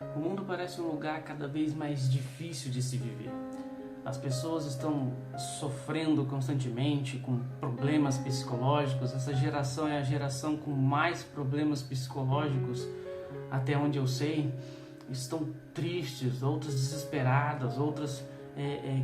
O mundo parece um lugar cada vez mais difícil de se viver. As pessoas estão sofrendo constantemente com problemas psicológicos. Essa geração é a geração com mais problemas psicológicos, até onde eu sei. Estão tristes, outras desesperadas, outras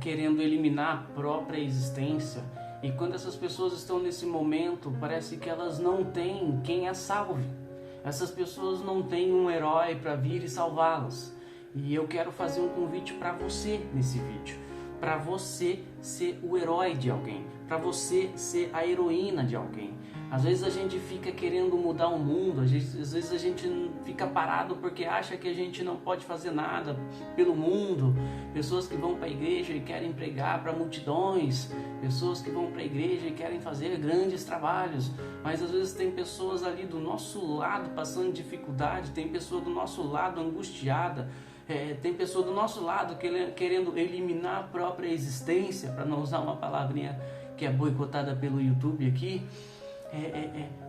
querendo eliminar a própria existência. E quando essas pessoas estão nesse momento, parece que elas não têm quem as salve. Essas pessoas não têm um herói para vir e salvá-las. E eu quero fazer um convite para você nesse vídeo. Para você ser o herói de alguém. Para você ser a heroína de alguém. Às vezes a gente fica querendo mudar o mundo. Às vezes a gente fica parado porque acha que a gente não pode fazer nada pelo mundo. Pessoas que vão para a igreja e querem pregar para multidões. Pessoas que vão para a igreja e querem fazer grandes trabalhos. Mas às vezes tem pessoas ali do nosso lado passando dificuldade. Tem pessoa do nosso lado angustiada. Tem pessoa do nosso lado querendo eliminar a própria existência, para não usar uma palavrinha que é boicotada pelo YouTube aqui.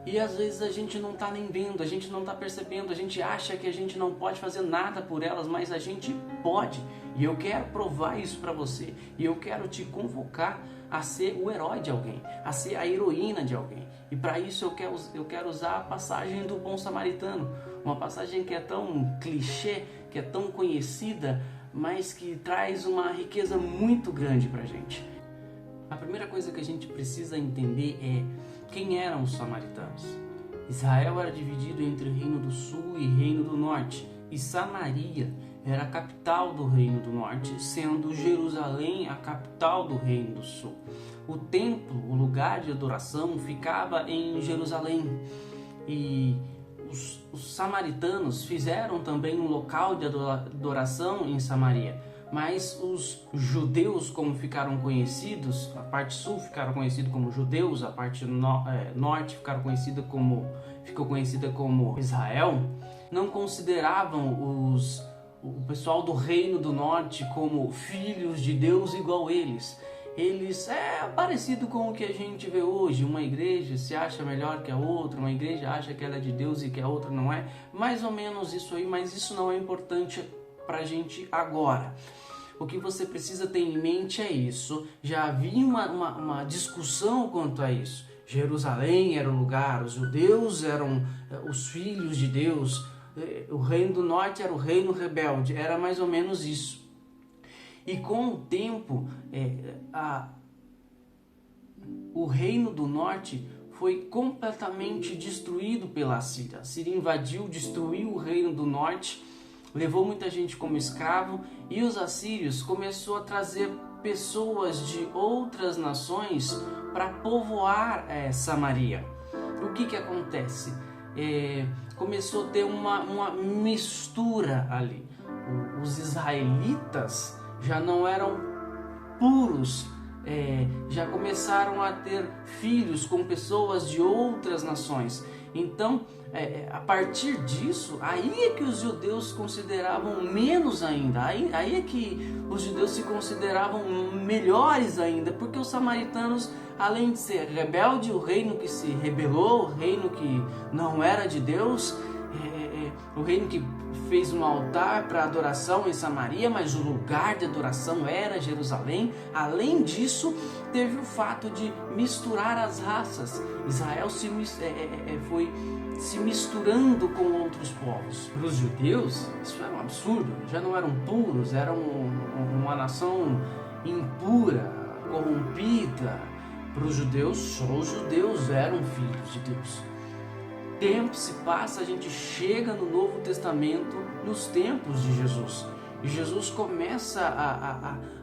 E às vezes a gente não está nem vendo, a gente não está percebendo, a gente acha que a gente não pode fazer nada por elas, mas a gente pode. E eu quero provar isso para você. E eu quero te convocar a ser o herói de alguém, a ser a heroína de alguém. E para isso eu quero usar a passagem do bom samaritano. Uma passagem que é tão clichê, que é tão conhecida, mas que traz uma riqueza muito grande para a gente. A primeira coisa que a gente precisa entender é quem eram os samaritanos. Israel era dividido entre o Reino do Sul e o Reino do Norte, e Samaria era a capital do Reino do Norte, sendo Jerusalém a capital do Reino do Sul. O templo, o lugar de adoração, ficava em Jerusalém, e os samaritanos fizeram também um local de adoração em Samaria. Mas os judeus, como ficaram conhecidos, a parte sul ficaram conhecidos como judeus, a parte norte ficou conhecida como Israel, não consideravam o pessoal do reino do norte como filhos de Deus igual eles. Eles parecido com o que a gente vê hoje. Uma igreja se acha melhor que a outra, uma igreja acha que ela é de Deus e que a outra não é. Mais ou menos isso aí, mas isso não é importante pra gente agora. O que você precisa ter em mente é isso. Já havia uma discussão quanto a isso. Jerusalém era o lugar, os judeus eram os filhos de Deus, o reino do norte era o reino rebelde, era mais ou menos isso. E com o tempo, o reino do norte foi completamente destruído pela Assíria. A Síria invadiu, destruiu o reino do norte, levou muita gente como escravo, e os assírios começou a trazer pessoas de outras nações para povoar Samaria. O que acontece? Começou a ter uma mistura ali. Os israelitas já não eram puros, já começaram a ter filhos com pessoas de outras nações. Então, a partir disso, aí é que os judeus consideravam menos ainda, aí é que os judeus se consideravam melhores ainda, porque os samaritanos, além de ser rebelde, o reino que se rebelou, o reino que não era de Deus, o reino que fez um altar para adoração em Samaria, mas o lugar de adoração era Jerusalém. Além disso, teve o fato de misturar as raças. Israel foi se misturando com outros povos. Para os judeus, isso era um absurdo. Já não eram puros, eram uma nação impura, corrompida. Para os judeus, só os judeus eram filhos de Deus. Tempo se passa, a gente chega no Novo Testamento, nos tempos de Jesus. E Jesus começa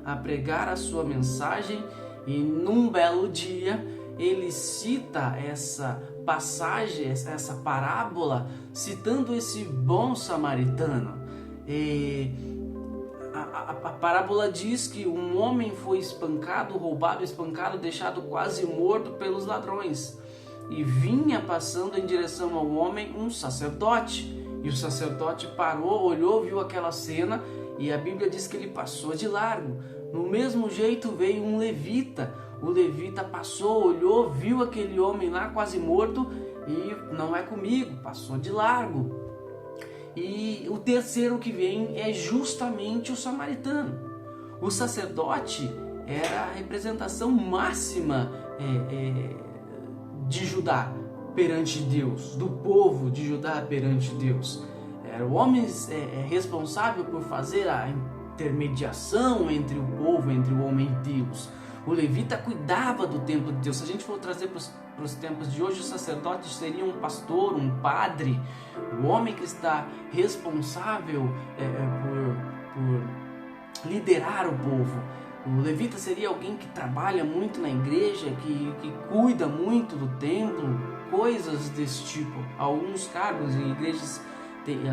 a pregar a sua mensagem, e num belo dia ele cita essa passagem, essa parábola, citando esse bom samaritano. A parábola diz que um homem foi roubado, espancado, deixado quase morto pelos ladrões. E vinha passando em direção ao homem um sacerdote. E o sacerdote parou, olhou, viu aquela cena, e a Bíblia diz que ele passou de largo. No mesmo jeito veio um levita. O levita passou, olhou, viu aquele homem lá quase morto, e não é comigo, passou de largo. E o terceiro que vem é justamente o samaritano. O sacerdote era a representação máxima de Judá perante Deus, do povo de Judá perante Deus. Era o homem responsável por fazer a intermediação entre o povo, entre o homem e Deus. O levita cuidava do templo de Deus. Se a gente for trazer para os tempos de hoje, o sacerdote seria um pastor, um padre, o homem que está responsável por liderar o povo. O levita seria alguém que trabalha muito na igreja, que cuida muito do templo, coisas desse tipo. Alguns cargos em igrejas,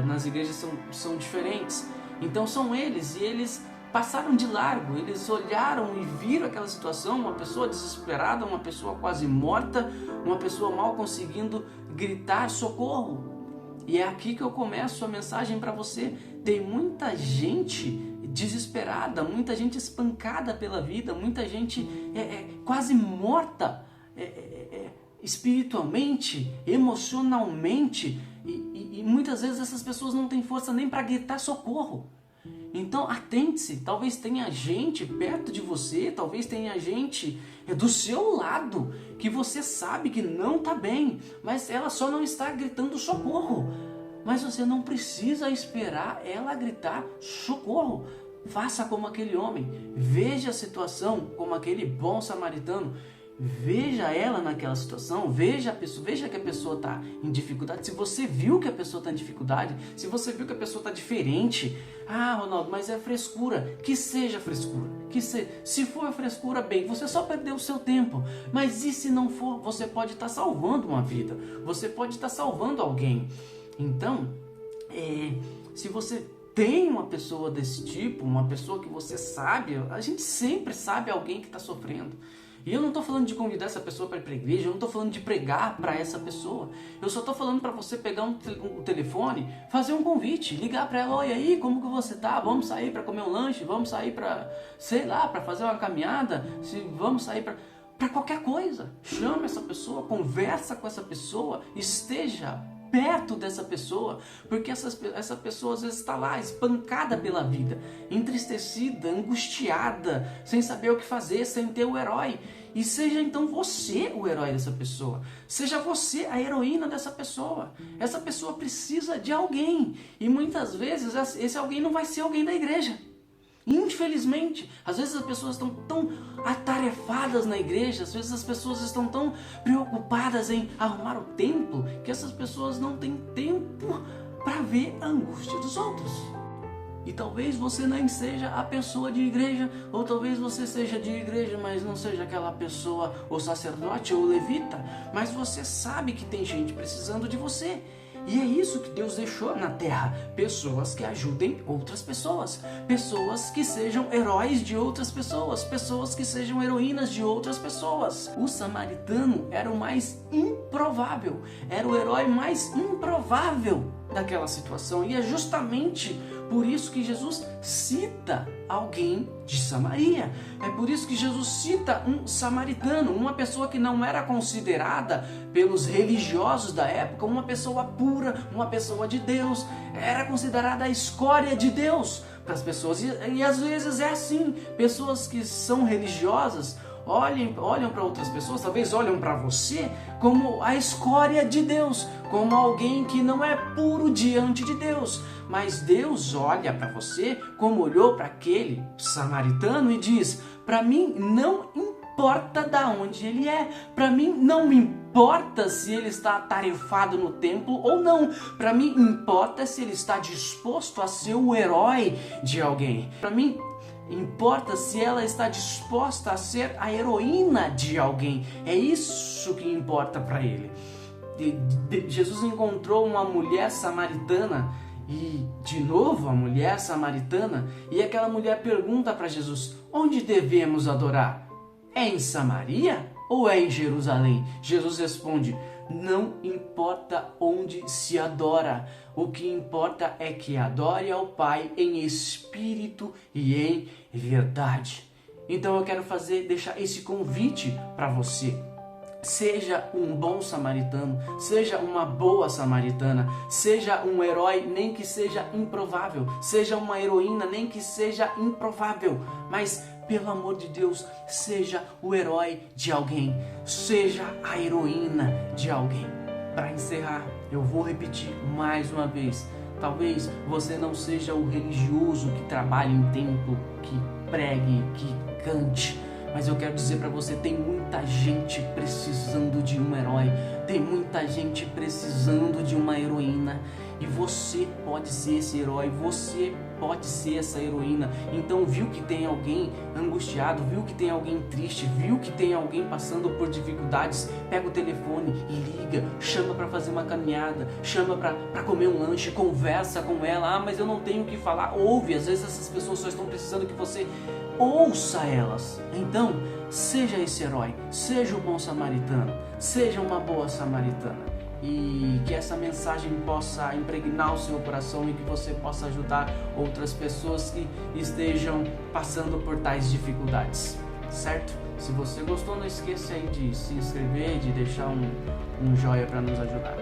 nas igrejas são diferentes. Então são eles, e eles passaram de largo, eles olharam e viram aquela situação, uma pessoa desesperada, uma pessoa quase morta, uma pessoa mal conseguindo gritar socorro. E é aqui que eu começo a mensagem para você. Tem muita gente desesperada, muita gente espancada pela vida, muita gente quase morta espiritualmente, emocionalmente, e muitas vezes essas pessoas não têm força nem para gritar socorro. Então atente-se, talvez tenha gente perto de você, talvez tenha gente do seu lado que você sabe que não está bem, mas ela só não está gritando socorro. Mas você não precisa esperar ela gritar socorro. Faça como aquele homem, veja a situação como aquele bom samaritano. Veja ela naquela situação, veja que a pessoa está em dificuldade. Se você viu que a pessoa está em dificuldade, se você viu que a pessoa está diferente, Ronaldo, mas é frescura, que seja frescura, se for frescura, bem, você só perdeu o seu tempo. Mas e se não for, você pode estar salvando uma vida, você pode estar salvando alguém. Então, se você tem uma pessoa desse tipo, uma pessoa que você sabe, a gente sempre sabe alguém que está sofrendo. E eu não estou falando de convidar essa pessoa para ir para a igreja, eu não estou falando de pregar para essa pessoa. Eu só estou falando para você pegar um telefone, fazer um convite, ligar para ela: oi, aí, como que você tá? Vamos sair para comer um lanche, vamos sair para, sei lá, para fazer uma caminhada, vamos sair para qualquer coisa. Chama essa pessoa, conversa com essa pessoa, esteja perto dessa pessoa, porque essa pessoa às vezes está lá espancada pela vida, entristecida, angustiada, sem saber o que fazer, sem ter o herói. E seja então você o herói dessa pessoa, seja você a heroína dessa pessoa. Essa pessoa precisa de alguém, e muitas vezes esse alguém não vai ser alguém da igreja. Infelizmente, às vezes as pessoas estão tão atarefadas na igreja, às vezes as pessoas estão tão preocupadas em arrumar o templo, que essas pessoas não têm tempo para ver a angústia dos outros. E talvez você nem seja a pessoa de igreja, ou talvez você seja de igreja, mas não seja aquela pessoa, o sacerdote ou o levita, mas você sabe que tem gente precisando de você. E é isso que Deus deixou na terra, pessoas que ajudem outras pessoas, pessoas que sejam heróis de outras pessoas, pessoas que sejam heroínas de outras pessoas. O samaritano era o mais improvável, era o herói mais improvável daquela situação, e é justamente por isso que Jesus cita alguém de Samaria. É por isso que Jesus cita um samaritano, uma pessoa que não era considerada pelos religiosos da época uma pessoa pura, uma pessoa de Deus. Era considerada a escória de Deus para as pessoas. E às vezes é assim, pessoas que são religiosas olham para outras pessoas, talvez olham para você como a escória de Deus, como alguém que não é puro diante de Deus. Mas Deus olha para você como olhou para aquele samaritano e diz: para mim não importa da onde ele é, para mim não me importa se ele está atarefado no templo ou não, para mim importa se ele está disposto a ser o herói de alguém, para mim importa se ela está disposta a ser a heroína de alguém. É isso que importa para ele. Jesus encontrou uma mulher samaritana, e de novo a mulher samaritana, e aquela mulher pergunta para Jesus: onde devemos adorar? É em Samaria ou é em Jerusalém? Jesus responde: não importa onde se adora, o que importa é que adore ao Pai em espírito e em verdade. Então eu quero deixar esse convite para você. Seja um bom samaritano, seja uma boa samaritana, seja um herói, nem que seja improvável, seja uma heroína, nem que seja improvável, mas pelo amor de Deus, seja o herói de alguém, seja a heroína de alguém. Para encerrar, eu vou repetir mais uma vez. Talvez você não seja o religioso que trabalha em templo, que pregue, que cante, mas eu quero dizer para você, tem muita gente precisando de um herói, tem muita gente precisando de uma heroína, e você pode ser esse herói, você pode ser essa heroína. Então viu que tem alguém angustiado, viu que tem alguém triste, viu que tem alguém passando por dificuldades, pega o telefone, liga, chama para fazer uma caminhada, chama para comer um lanche, conversa com ela. Mas eu não tenho o que falar. Ouve, às vezes essas pessoas só estão precisando que você ouça elas. Então seja esse herói, seja o bom samaritano, seja uma boa samaritana, e que essa mensagem possa impregnar o seu coração e que você possa ajudar outras pessoas que estejam passando por tais dificuldades, certo? Se você gostou, não esqueça aí de se inscrever, de deixar um joinha para nos ajudar.